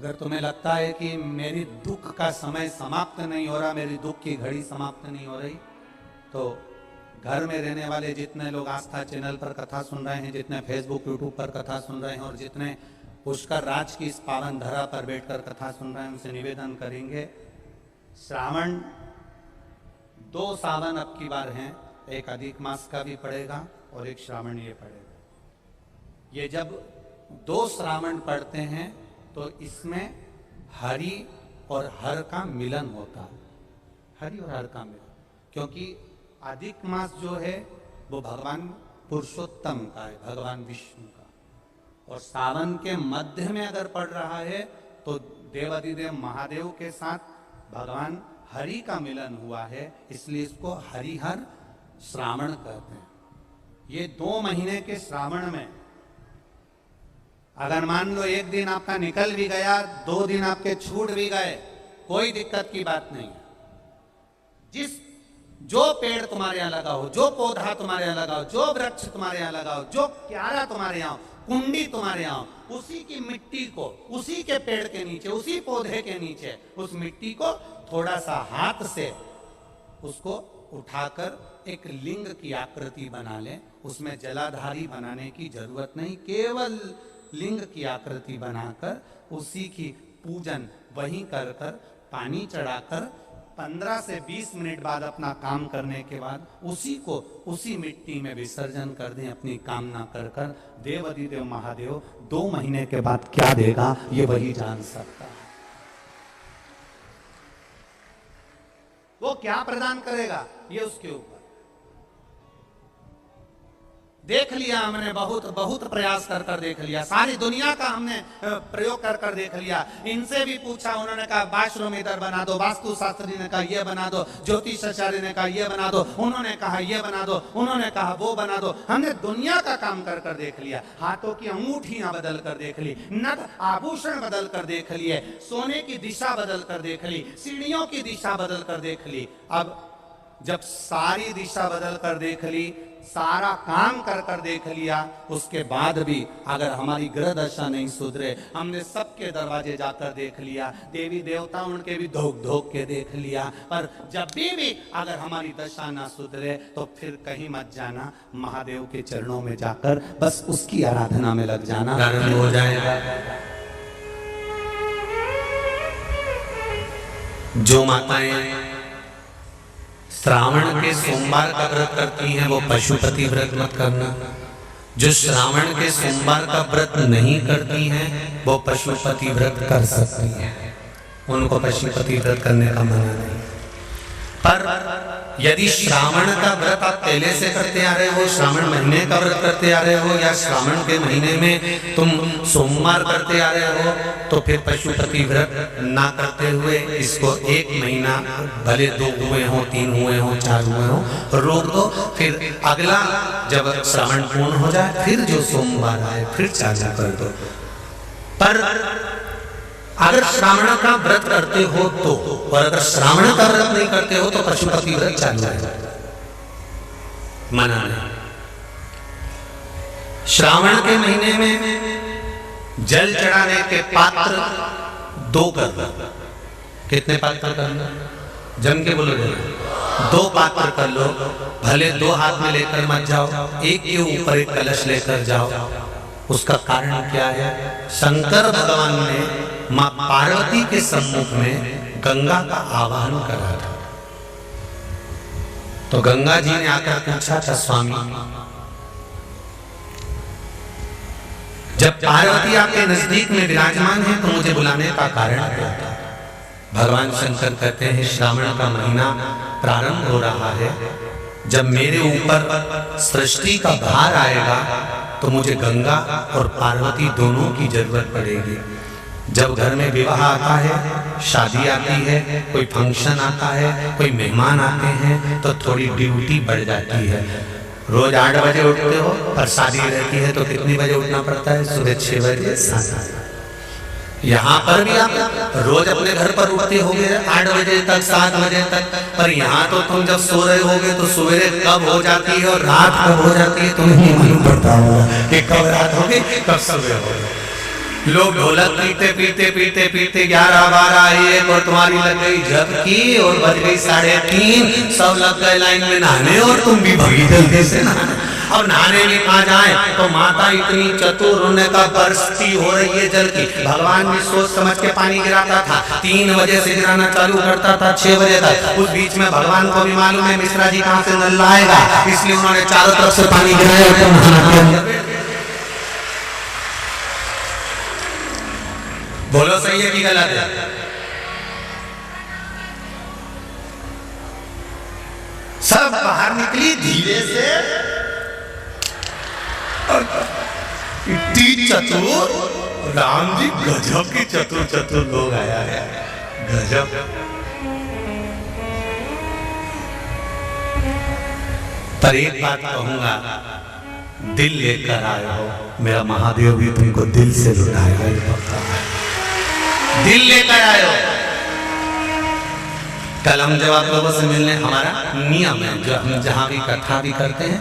अगर तुम्हें लगता है कि मेरी दुख का समय समाप्त नहीं हो रहा, मेरी दुख की घड़ी समाप्त नहीं हो रही, तो घर में रहने वाले जितने लोग आस्था चैनल पर कथा सुन रहे हैं, जितने फेसबुक यूट्यूब पर कथा सुन रहे हैं और जितने पुष्कर राज की इस पावन धरा पर बैठकर कथा सुन रहे हैं, उनसे निवेदन करेंगे, श्रावण 2 सावन अब की बार हैं, एक अधिक मास का भी पड़ेगा और एक श्रावण ये पड़ेगा। ये जब 2 श्रावण पड़ते हैं तो इसमें हरि और हर का मिलन होता है, हरि और हर का मिलन, क्योंकि अधिक मास जो है वो भगवान पुरुषोत्तम का है, भगवान विष्णु का, और सावन के मध्य में अगर पड़ रहा है तो देवाधिदेव महादेव के साथ भगवान हरि का मिलन हुआ है, इसलिए इसको हरिहर श्रावण कहते हैं। ये 2 महीने के श्रावण में अगर मान लो एक दिन आपका निकल भी गया, 2 दिन आपके छूट भी गए, कोई दिक्कत की बात नहीं है। जो पेड़ तुम्हारे यहां लगा हो, जो पौधा तुम्हारे यहां लगा हो, जो वृक्ष तुम्हारे यहां लगा हो, जो क्यारा तुम्हारे यहां, कुंडी तुम्हारे यहां, उसी की मिट्टी को, उसी के पेड़ के नीचे, उसी पौधे के नीचे, उस मिट्टी को थोड़ा सा हाथ से उसको उठाकर एक लिंग की आकृति बना ले। उसमें जलाधारी बनाने की जरूरत नहीं, केवल लिंग की आकृति बनाकर उसी की पूजन वहीं कर कर पानी चढ़ाकर 15 से 20 मिनट बाद अपना काम करने के बाद उसी को उसी मिट्टी में विसर्जन कर दें, अपनी कामना कर कर। देवाधिदेव महादेव 2 महीने के बाद क्या देगा ये वही जान सकता है। वो क्या प्रदान करेगा ये उसके ऊपर। देख लिया हमने, बहुत प्रयास कर कर देख लिया, सारी दुनिया का हमने प्रयोग कर कर देख लिया। इनसे भी पूछा, उन्होंने कहा वाशरूम इधर बना दो, वास्तु शास्त्री ने कहा ये बना दो, ज्योतिषाचार्य ने कहा ये बना दो, उन्होंने कहा ये बना दो, उन्होंने कहा वो बना दो। हमने दुनिया का काम कर कर देख लिया, हाथों की अंगूठियां बदल कर देख ली, नथ आभूषण बदल कर देख लिए, सोने की दिशा बदल कर देख ली, सीढ़ियों की दिशा बदल कर देख ली। अब जब सारी दिशा बदल कर देख ली, सारा काम कर कर देख लिया, उसके बाद भी अगर हमारी ग्रह दशा नहीं सुधरे, हमने सबके दरवाजे जाकर देख लिया, देवी देवता उनके भी धोख धोख के देख लिया, पर जब भी अगर हमारी दशा ना सुधरे तो फिर कहीं मत जाना, महादेव के चरणों में जाकर बस उसकी आराधना में लग जाना, हो जाएगा। जो माताएं श्रावण के सोमवार का व्रत करती हैं वो पशुपति व्रत मत करना। जो श्रावण के सोमवार का व्रत नहीं करती हैं वो पशुपति व्रत कर सकती हैं, उनको पशुपति व्रत करने का मना नहीं। पर यदि श्रावण का व्रत आप पहले से करते आ रहे हो, श्रावण महीने का व्रत करते आ रहे हो, या श्रावण के महीने में तुम सोमवार करते आ रहे हो, तो फिर पशुपति व्रत ना करते हुए इसको 1 महीना, भले 2 हुए हो, 3 हुए हो, 4 हुए हो, रोक दो। फिर अगला जब श्रावण पूर्ण हो जाए फिर जो सोमवार आए फिर चालू कर दो। पर अगर श्रावण का व्रत करते हो तो, और अगर श्रावण का व्रत नहीं करते हो तो पशुपति व्रत चालू है, मना नहीं। श्रावण के महीने में जल चढ़ाने के पात्र 2 कर लो। कितने पात्र करना? जम के बोलो, 2 पात्र कर लो। भले 2 हाथ में लेकर मत जाओ, एक के ऊपर एक कलश लेकर जाओ। उसका कारण क्या है? शंकर भगवान ने मां पार्वती के सम्मुख में गंगा का आवाहन करा था, तो गंगा जी ने आकर पूछा था, स्वामी जब पार्वती आपके नजदीक में विराजमान है तो मुझे बुलाने का कारण क्या था? भगवान शंकर कहते हैं, श्रावण का महीना प्रारंभ हो रहा है, जब मेरे ऊपर सृष्टि का भार आएगा तो मुझे गंगा और पार्वती दोनों की जरूरत पड़ेगी। जब घर में विवाह आता है, शादी आती है, कोई फंक्शन आता है, कोई मेहमान आते हैं, तो थोड़ी ड्यूटी बढ़ जाती है। रोज 8 बजे उठते हो, पर शादी रहती है तो कितनी बजे उठना पड़ता है? सुबह 6 बजे 7 बजे। यहाँ पर भी आप रोज अपने घर पर उठते होगे 8 बजे तक, 7 बजे तक, पर यहाँ तो तुम जब सो रहे होगे तो सवेरे कब हो जाती है और रात कब हो जाती है तुम्हें नहीं मालूम पड़ता होगा कि कब रात होगी कब सवेरे होगी। लोग ढोलक पीते पीते पीते पीते 11, 12, 1 और तुम्हारी लग गई झपकी और बज गई 3:30, सब लग गए लाइन में नहाने और तुम भी भगी जल्दी से नहाने। और नहाने में कहा जाए तो माता इतनी चतुर, उन्हें का बरसती हो रही है जल की। भगवान भी सोच समझ के पानी गिराता था, 3 बजे से गिराना चालू करता था 6 बजे तक। उस बीच में भगवान को भी मालूम है मिश्रा जी कहाँ से नल लाएगा, इसलिए उन्होंने चारों तरफ से पानी गिराया। बोलो सही है कि गलत है? सब बाहर निकली धीरे से, इतनी चतुर राम जी, गजब के चतुर चतुर लोग आया है, गजब। पर एक बात कहूंगा, दिल लेकर आए हो, मेरा महादेव भी तुमको दिल से लुटाएगा, ये पक्का है। दिल लेकर आए हो। कल हम जब आप लोगों से मिलने, हमारा नियम है जो हम जहाँ भी कथा भी करते हैं,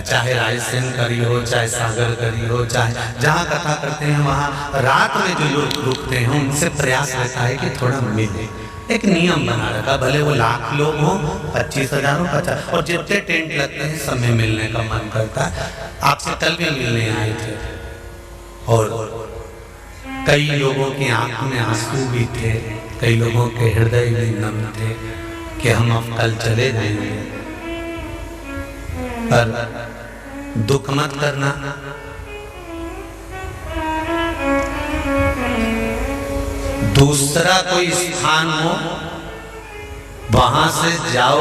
चाहे रायसेन करी हो, चाहे सागर करी हो, चाहे जहाँ कथा करते हैं वहाँ रात में जो लोग रुकते हैं उनसे प्रयास रहता है कि थोड़ा मिले। एक नियम बना रखा, भले वो 1,00,000 लोग हों, 25,000 हो, 50, और जितने टेंट लगते हैं सब में मिलने का मन करता है। आपसे कल भी मिलने आए थे और कई लोगों की आंख में आंसू भी थे, कई लोगों के हृदय भी नम थे कि हम अब कल चले जाएंगे। पर दुख मत करना, दूसरा कोई स्थान हो वहां से जाओ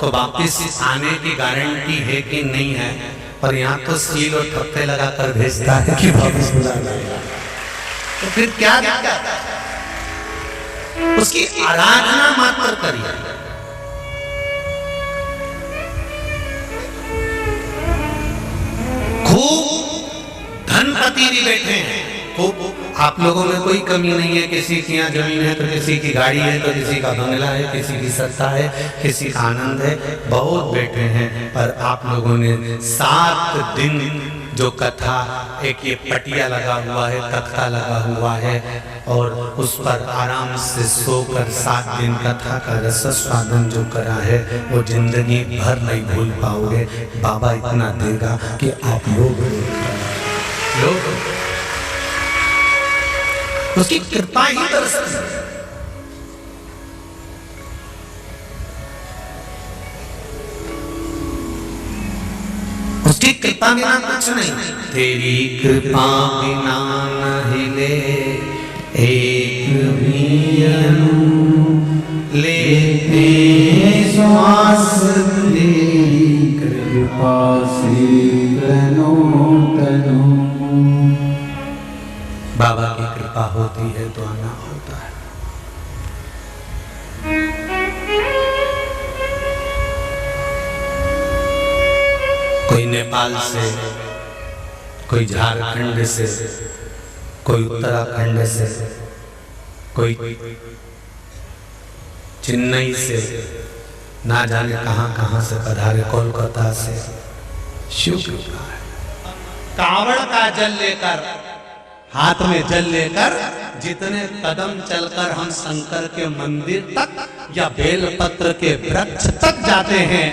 तो वापिस आने की गारंटी है कि नहीं है, पर यहाँ तो सील और ठप्पे लगाकर भेजता है कि वापिस बुला लाएगा। तो फिर क्या दिक्कत है? उसकी आराधना मात्र करिए। खूब धनपति भी बैठे हैं, खूब, आप लोगों में कोई कमी नहीं है। किसी की यहाँ जमीन है तो किसी की गाड़ी है तो किसी का बंगला है, किसी की सत्ता है, किसी का आनंद है, बहुत बैठे हैं। पर आप लोगों ने 7 दिन जो कथा, एक ये पटिया लगा हुआ है, तख्ता लगा हुआ है और उस पर आराम से सोकर 7 दिन कथा का रसस्वादन जो करा है वो जिंदगी भर नहीं भूल पाओगे। बाबा इतना देगा कि आप लोग उसकी कृपा ही दर्शन। उसकी कृपा बिना कुछ नहीं, तेरी कृपा बिना न हिले एक भी अणु, लेते श्वास तेरी कृपा से तनो तनो। बाबा की कृपा होती है तो आना होता है। कोई नेपाल से, कोई झारखंड से, कोई उत्तराखंड से, कोई चेन्नई से, ना जाने कहां कहां से पधारे, कोलकाता से। शिव कृपा है। कावड़ का जल लेकर, हाथ में जल लेकर जितने कदम चलकर हम शंकर के मंदिर तक या बेलपत्र के वृक्ष तक जाते हैं,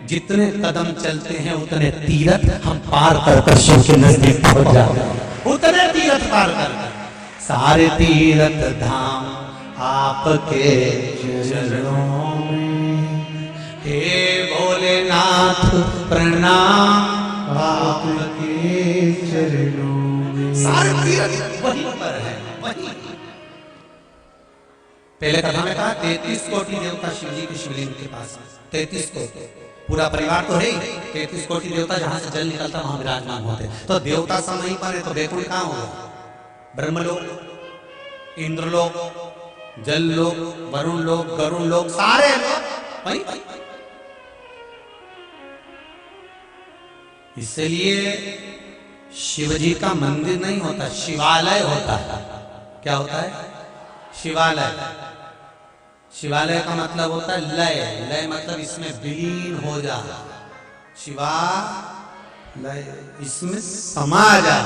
जितने कदम चलते हैं उतने तीर्थ हम पार कर शिव के नजदीक पहुंच जाते हैं। उतने तीर्थ पार कर, सारे तीर्थ धाम आपके चरणों में, हे भोलेनाथ प्रणाम आपके चरणों में। सारे तीर्थ वहीं पर है, वहीं। पहले कथा में कहा 33 कोटि देवता शिव जी के शिवलिंग के पास, 33 कोटि, पूरा परिवार तो है ही, 33 कोटि देवता जहां से जल निकलता वहां विराजमान होते। तो देवता सब नहीं पर है तो बैकुंठ कहां होगा? ब्रह्मलोक, इंद्रलोक, जल लोक, वरुण लोक, गरुण लोक, सारे लोग वहीं। इसलिए शिव जी का मंदिर नहीं होता, शिवालय होता है। क्या होता है? शिवालय। शिवालय का मतलब होता है लय, लय मतलब इसमें विलीन हो जा, शिवा लय इसमें समा जा।